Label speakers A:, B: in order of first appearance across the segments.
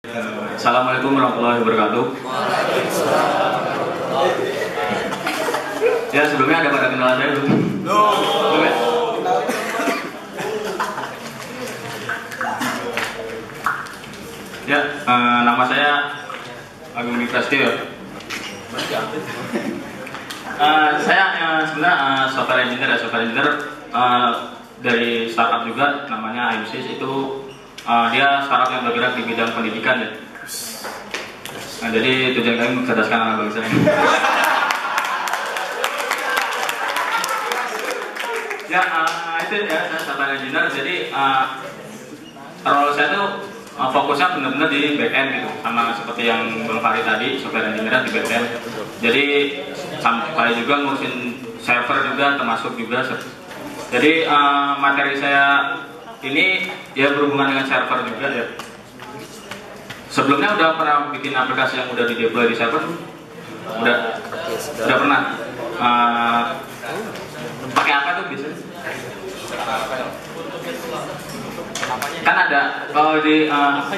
A: Assalamualaikum warahmatullahi wabarakatuh. Ya, sebelumnya ada pada kenalan saya belum? Belum ya? Ya, nama saya Agung Dwi Prasetyo. Saya sebenarnya software engineer dari startup juga, namanya IMSys. Itu dia startup yang bergerak di bidang pendidikan ya. Nah, jadi tujuan kami mencerdaskan anak bangsa. Ya, itu ya, saya software engineer. Jadi role saya tuh fokusnya benar-benar di back end gitu, sama seperti yang Bang Fahri tadi, software engineer di back end. Jadi sampai juga ngurusin server juga, termasuk juga. Jadi materi saya ini ya berhubungan dengan server juga ya. Sebelumnya udah pernah bikin aplikasi yang udah di deploy di server? Udah pernah. Pakai apa tuh biasanya? Kan ada kalau di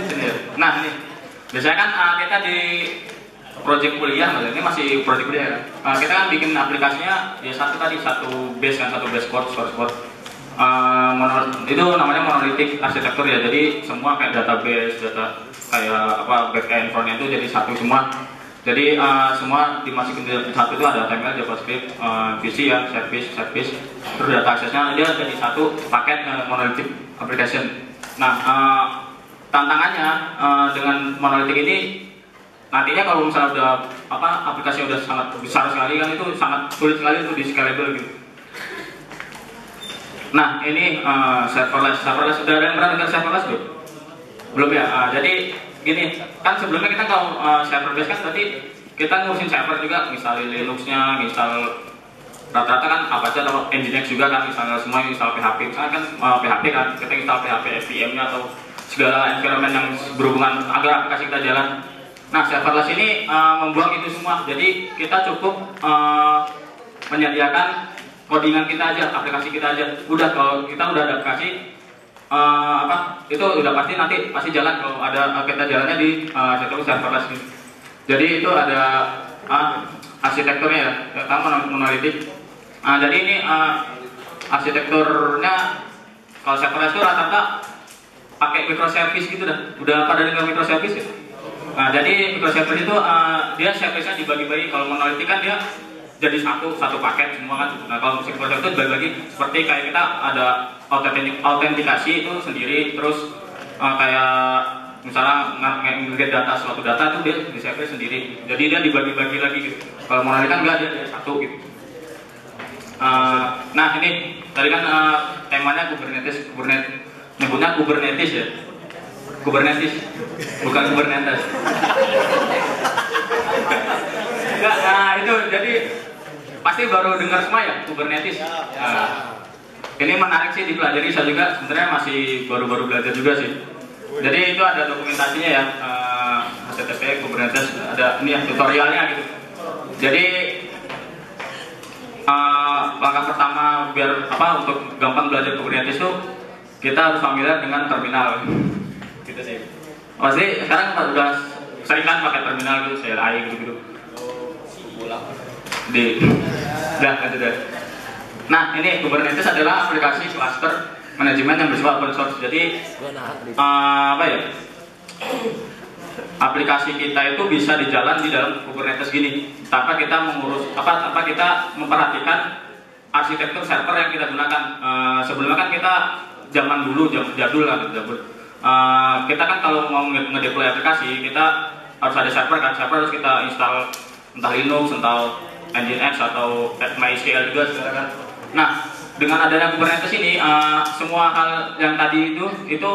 A: sini ya. Nah ini biasanya kan kita di project kuliah, ini masih project kuliah kan. Kita kan bikin aplikasinya ya satu base code, source code. Itu namanya monolithic arsitektur ya. Jadi semua kayak database, data kayak apa back end, front end itu jadi satu semua. Jadi semua dimasukin di satu itu ada HTML, JavaScript, VC ya, service, terus data aksesnya dia jadi satu paket monolithic application. Nah, tantangannya dengan monolithic ini nantinya kalau misalnya udah aplikasinya udah sangat besar sekali kan, itu sangat sulit sekali untuk di scalable gitu. Nah, ini serverless udah ada yang pernah dengar serverless belum? Belum ya. Jadi gini, kan sebelumnya kita kalau serverless kan berarti kita ngurusin server juga, misalnya Linuxnya, misal rata-rata kan Apache atau Nginx juga kan, misalnya semua install PHP, misalnya kan PHP kan, kita install PHP SVM-nya atau segala environment yang berhubungan agar aplikasi kita jalan. Nah, serverless ini membuang itu semua, jadi kita cukup menyediakan codingan kita aja, aplikasi kita aja. Udah, kalau kita udah ada aplikasi itu udah pasti jalan kalau ada kita jalannya di serverless gitu. Jadi itu ada arsitekturnya ya, kita monolithic. Jadi ini arsitekturnya kalau serverless itu rata-rata pakai microservice gitu dah. Udah pada dengar microservice ya? Nah, jadi microservice itu dia service-nya dibagi-bagi. Kalau monolithic kan dia jadi satu paket semua kan. Nah, kalau microservice itu dibagi-bagi seperti kayak kita ada autentikasi itu sendiri, terus kayak misalnya nge-get suatu data itu dia di service sendiri. Jadi dia dibagi-bagi lagi gitu. Kalau monolithic kan enggak, dia satu gitu. Nah, ini tadi kan temanya Kubernetes, nyebutnya Kubernetes ya. Kubernetes, bukan Kubernetes. Enggak, itu jadi pasti baru dengar semua ya Kubernetes. Ini menarik sih dipelajari, saya juga sebenarnya masih baru-baru belajar juga sih. Jadi itu ada dokumentasinya ya, HTTP Kubernetes, ada ini ya tutorialnya gitu. Jadi langkah pertama biar untuk gampang belajar Kubernetes itu kita harus familiar dengan terminal. Gitu sih. Pasti sekarang udah sering kan pakai terminal gitu, CLI gitu. Udah. Nah, ini Kubernetes adalah aplikasi cluster manajemen yang bersifat open source. Jadi aplikasi kita itu bisa dijalan di dalam Kubernetes gini, tanpa kita memperhatikan arsitektur server yang kita gunakan. Sebelumnya kan kita zaman jadul lah. Kita kan kalau mau ngedeploy aplikasi, kita harus ada server kan, server harus kita install entah Linux, entah Nginx atau MySQL juga kan. Nah, dengan adanya Kubernetes ini, semua hal yang tadi itu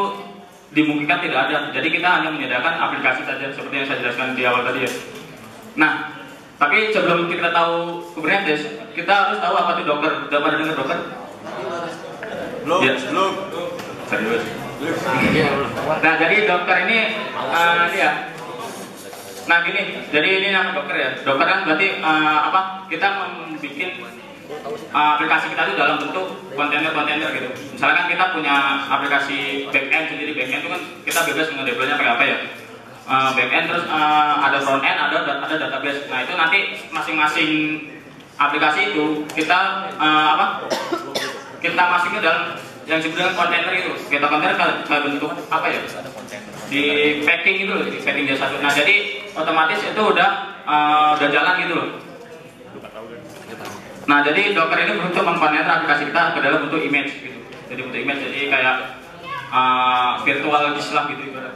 A: dimungkinkan tidak ada. Jadi kita hanya menyediakan aplikasi saja, seperti yang saya jelaskan di awal tadi ya. Nah, tapi sebelum kita tahu Kubernetes, kita harus tahu apa itu Docker. Udah pada dengar Docker? Belum. Serius. Nah, jadi Docker ini dia. Nah, gini. Jadi ini nama Docker ya. Docker kan berarti kita membuat aplikasi kita itu dalam bentuk kontainer gitu. Misalkan kita punya aplikasi backend sendiri, backend itu kan kita bebas ngedeploy-nya pakai apa ya. backend, terus ada front end, ada database. Nah itu nanti masing-masing aplikasi itu kita kita masukin dalam yang disebut dengan kontainer itu. Kita kontainer kayak bentuk apa ya? Di packing itu loh, di packing dia satu. Nah jadi otomatis itu udah jalan gitu loh. Nah jadi Docker ini untuk mengkontainer aplikasi kita ke dalam bentuk image gitu. Jadi bentuk image, jadi kayak virtual disk lah gitu ibarat.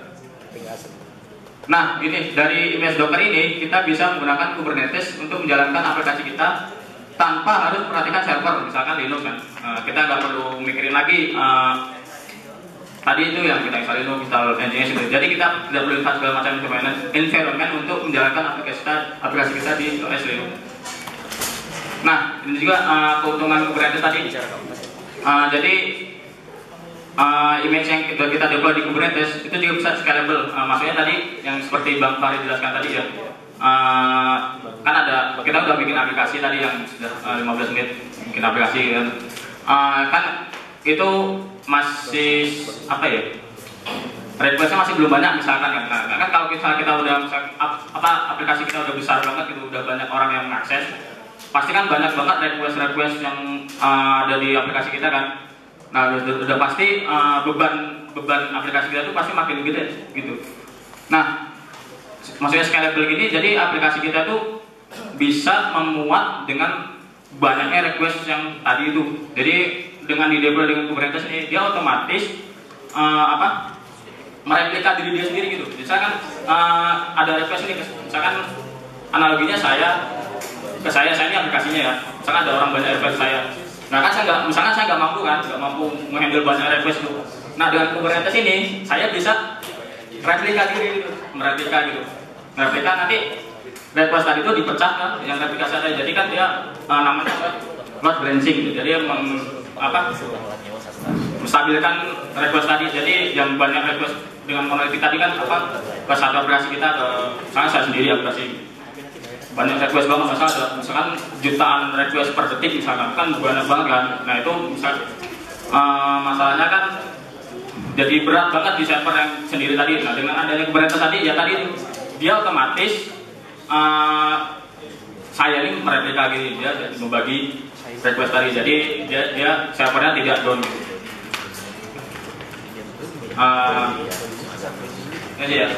A: Nah gini, dari image Docker ini kita bisa menggunakan Kubernetes untuk menjalankan aplikasi kita tanpa harus memperhatikan server, misalkan Linux kan. Kita nggak perlu mikirin lagi tadi itu yang kita install Linux, install Nginx gitu. Jadi kita tidak perlu install segala macam environment untuk menjalankan aplikasi kita di OS Linux. Nah ini juga keuntungan Kubernetes tadi. Jadi image yang kita deploy di Kubernetes itu juga bisa scalable. Maksudnya tadi yang seperti Bang Fahri jelaskan tadi ya. Kan kita udah bikin aplikasi tadi yang sudah 15 menit bikin aplikasi kan. Kan itu masih apa ya? Requestnya masih belum banyak misalkan kan. Nah, kan kalau kita udah aplikasi kita udah besar banget gitu, udah banyak orang yang mengakses, pasti kan banyak banget request yang ada di aplikasi kita kan. Nah udah pasti beban aplikasi kita itu pasti makin gede gitu. Nah maksudnya scalable gini, jadi aplikasi kita tuh bisa memuat dengan banyaknya request yang tadi itu. Jadi dengan di deploy dengan Kubernetes ini, dia otomatis mereplika diri dia sendiri gitu. Misalkan ada request ini, misalkan analoginya ke saya ini aplikasinya ya. Misalkan ada orang banyak request saya. Nah kan misalkan saya nggak mampu menghandle banyak request itu. Nah dengan Kubernetes ini, saya bisa replika diri gitu, mereplika nanti request tadi itu dipecah kan, yang replika saya. Jadi kan dia namanya load balancing gitu. Jadi menstabilkan request tadi. Jadi yang banyak request dengan monolitik tadi kan ke satu aplikasi kita, ke saya sendiri aplikasi banyak request banget, misalkan jutaan request per detik misalkan, kan banyak banget kan. Nah itu masalahnya kan jadi berat banget di server yang sendiri tadi. Nah dengan adanya Kubernetes tadi ya tadi itu dia otomatis saya ini mereplika gitu, dia jadi membagi request tadi, jadi dia servernya tidak down gitu. Ini ya.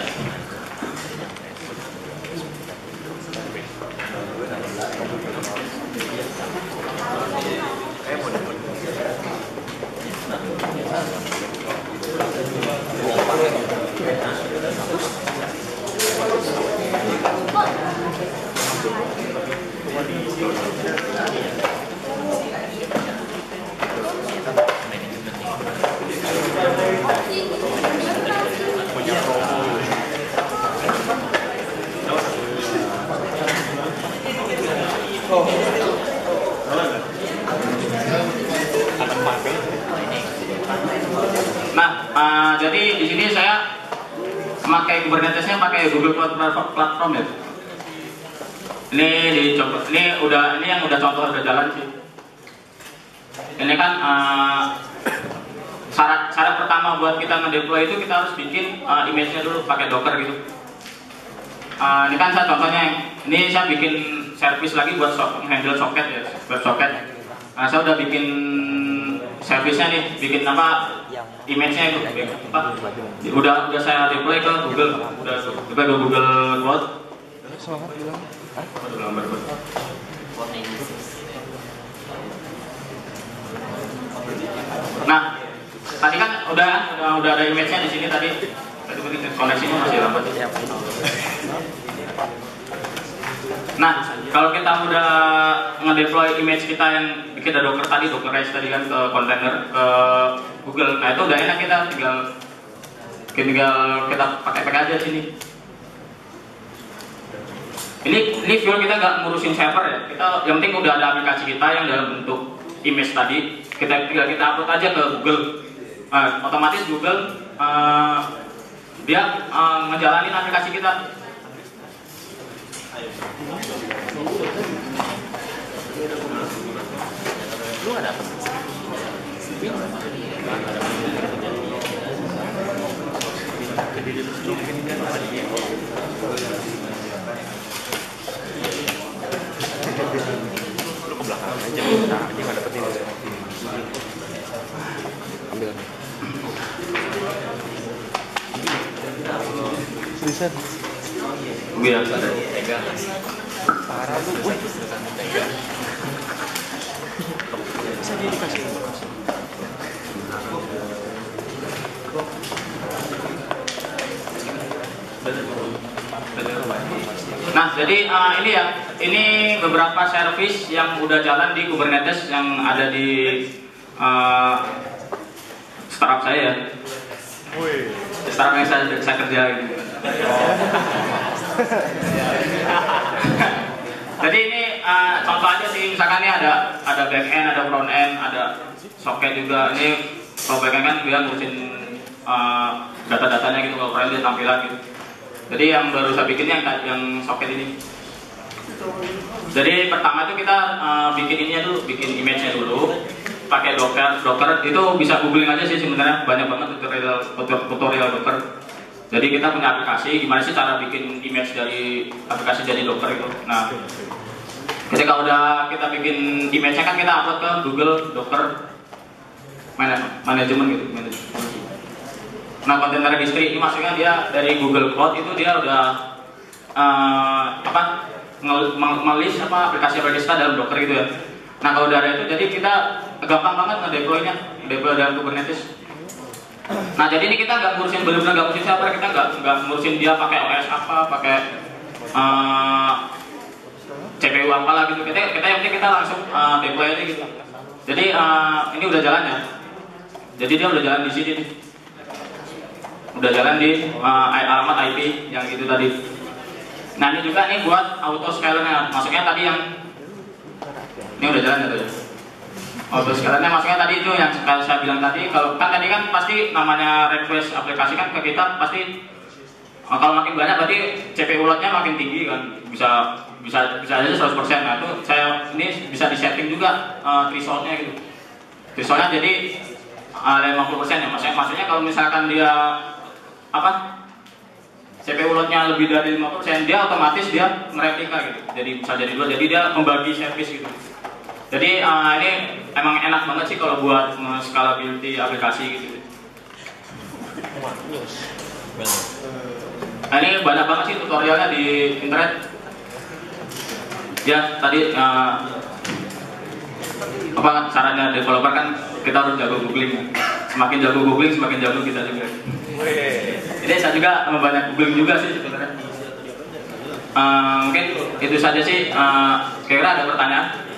A: Nah, jadi di sini saya memakai Kubernetesnya pakai Google Cloud Platform ya. Ini yang udah contoh udah jalan sih. Ini kan syarat pertama buat kita ngedeploy itu kita harus bikin image-nya dulu pakai Docker gitu. Ini kan saya contohnya, ini saya bikin service lagi buat handle socket ya, web socket. Saya udah bikin service-nya nih, bikin image-nya itu, udah saya deploy ke Google, udah deploy ke Google Cloud.
B: Semangat bilang.
A: Nah, tadi kan udah ada image-nya di sini tadi koneksinya masih lambat. Nah, kalau kita udah ngedeploy image kita yang bikin ada Docker tadi, Dockerize tadi kan ke kontainer ke Google. Nah itu udah enak, kita tinggal kita pakai aja sini. Ini fuel kita nggak ngurusin server ya. Kita yang penting udah ada aplikasi kita yang dalam bentuk image tadi. Kita upload aja ke Google. Otomatis Google dia ngejalanin aplikasi kita. Lu ada apa?
B: Lu ke belakang aja, nah dia nggak dapetin. Ambil. Tulisan.
A: Biasa.
B: Parah lu, gue. Bisa dia dikasih.
A: Nah, jadi ini ya, ini beberapa service yang udah jalan di Kubernetes yang ada di startup saya. Startup yang saya kerjain. Jadi ini contoh aja sih, misalkan ini ada back end, ada front end, ada socket juga. Ini kalau back end kan dia ngurusin data-datanya gitu, kalau front end dia tampilan gitu. Jadi yang baru saya bikin yang socket ini. Jadi pertama itu kita bikin ininya dulu, bikin image-nya dulu, pakai Docker itu bisa googling aja sih sebenarnya, banyak banget tutorial Docker. Jadi kita punya aplikasi, gimana sih cara bikin image dari aplikasi jadi Docker itu. Nah, ketika udah kita bikin image-nya kan kita upload ke Google Docker Management gitu. Nah, container registry ini maksudnya dia dari Google Cloud itu dia udah nge-list aplikasi register dalam Docker gitu ya. Nah, kalau udah ada itu, jadi kita gampang banget nge-deploy-nya, deploy dalam Kubernetes. Nah, jadi ini kita nggak ngurusin, benar-benar nggak ngurusin siapa, kita nggak ngurusin dia pakai OS apa, pakai CPU apalah gitu. Kita yang penting kita langsung deploy aja gitu. Jadi ini udah jalan ya. Jadi dia udah jalan di sini nih. Udah jalan di alamat IP yang itu tadi. Nah, ini juga nih buat auto scaler-nya. Maksudnya tadi yang ini udah jalan ya tuh ya. Auto scaler-nya maksudnya tadi itu yang saya bilang tadi, kalau kan tadi kan pasti namanya request aplikasi kan ke kita pasti kalau makin banyak berarti CPU load-nya makin tinggi kan, bisa aja 100%. Nah, itu saya ini bisa disetting juga threshold-nya gitu. Threshold-nya jadi 50% ya, maksudnya kalau misalkan dia CPU load-nya lebih dari 50%, dia otomatis dia mereplika gitu. Jadi bisa jadi dua, jadi dia membagi service gitu. Jadi ini emang enak banget sih kalau buat scalability aplikasi gitu. Nah, ini banyak banget sih tutorialnya di internet. Ya tadi caranya developer kan kita harus jago googling. Semakin jago googling semakin jago kita juga. Jadi saya juga banyak googling juga sih sebenarnya. Mungkin itu saja sih. Kira-kira ada pertanyaan?